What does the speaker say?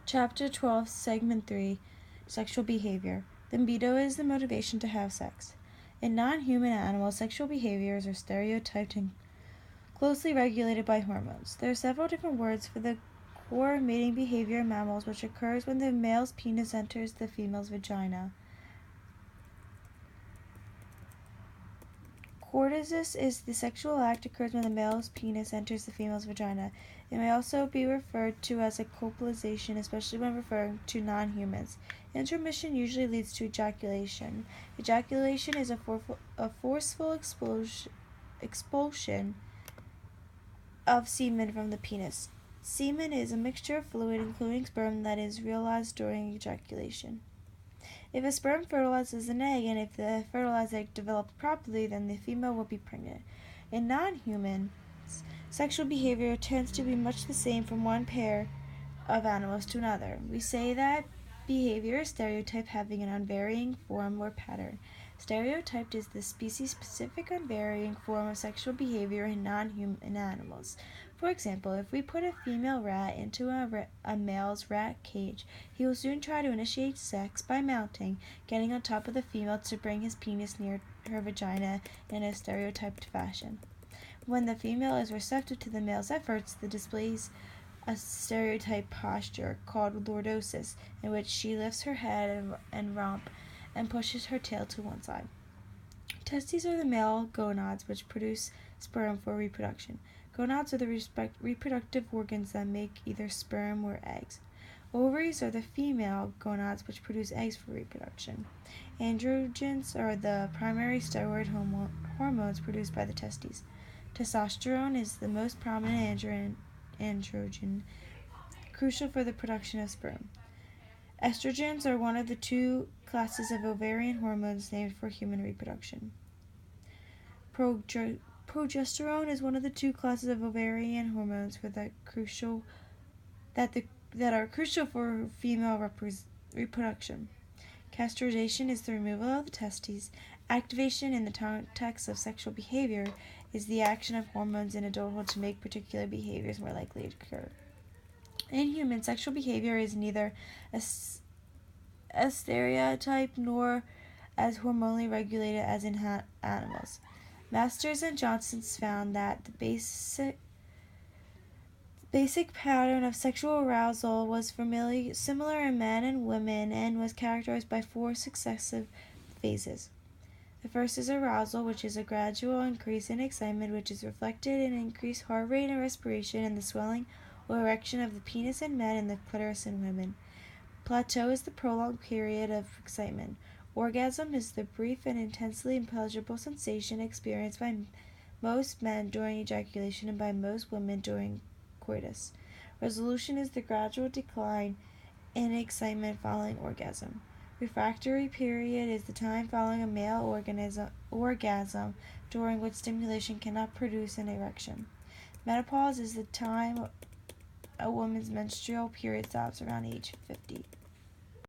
Chapter 12, Segment 3, Sexual Behavior. Libido is the motivation to have sex. In non-human animals, sexual behaviors are stereotyped and closely regulated by hormones. There are several different words for the core mating behavior in mammals, which occurs when the male's penis enters the female's vagina. Coitus is the sexual act occurs when the male's penis enters the female's vagina. It may also be referred to as a copulation, especially when referring to non-humans. Intermission usually leads to ejaculation. Ejaculation is a forceful expulsion of semen from the penis. Semen is a mixture of fluid, including sperm, that is realized during ejaculation. If a sperm fertilizes an egg, and if the fertilized egg develops properly, then the female will be pregnant. In non-humans, sexual behavior tends to be much the same from one pair of animals to another. We say that behavior is stereotype, having an unvarying form or pattern. Stereotyped is the species-specific unvarying form of sexual behavior in non-human animals. For example, if we put a female rat into a male's rat cage, he will soon try to initiate sex by mounting, getting on top of the female to bring his penis near her vagina in a stereotyped fashion. When the female is receptive to the male's efforts, the displays a stereotyped posture called lordosis, in which she lifts her head and rump and pushes her tail to one side. Testes are the male gonads which produce sperm for reproduction. Gonads are the reproductive organs that make either sperm or eggs. Ovaries are the female gonads which produce eggs for reproduction. Androgens are the primary steroid hormones produced by the testes. Testosterone is the most prominent androgen, crucial for the production of sperm. Estrogens are one of the two classes of ovarian hormones named for human reproduction. Progesterone is one of the two classes of ovarian hormones that are crucial for female reproduction. Castration is the removal of the testes. Activation in the context of sexual behavior is the action of hormones in adulthood to make particular behaviors more likely to occur. In humans, sexual behavior is neither a stereotype nor as hormonally regulated as in animals. Masters and Johnson found that the basic pattern of sexual arousal was similar in men and women and was characterized by 4 successive phases. The first is arousal, which is a gradual increase in excitement, which is reflected in increased heart rate and respiration and the swelling or erection of the penis in men and the clitoris in women. Plateau is the prolonged period of excitement. Orgasm is the brief and intensely pleasurable sensation experienced by most men during ejaculation and by most women during coitus. Resolution is the gradual decline in excitement following orgasm. Refractory period is the time following a male orgasm during which stimulation cannot produce an erection. Menopause is the time a woman's menstrual period stops around age 50.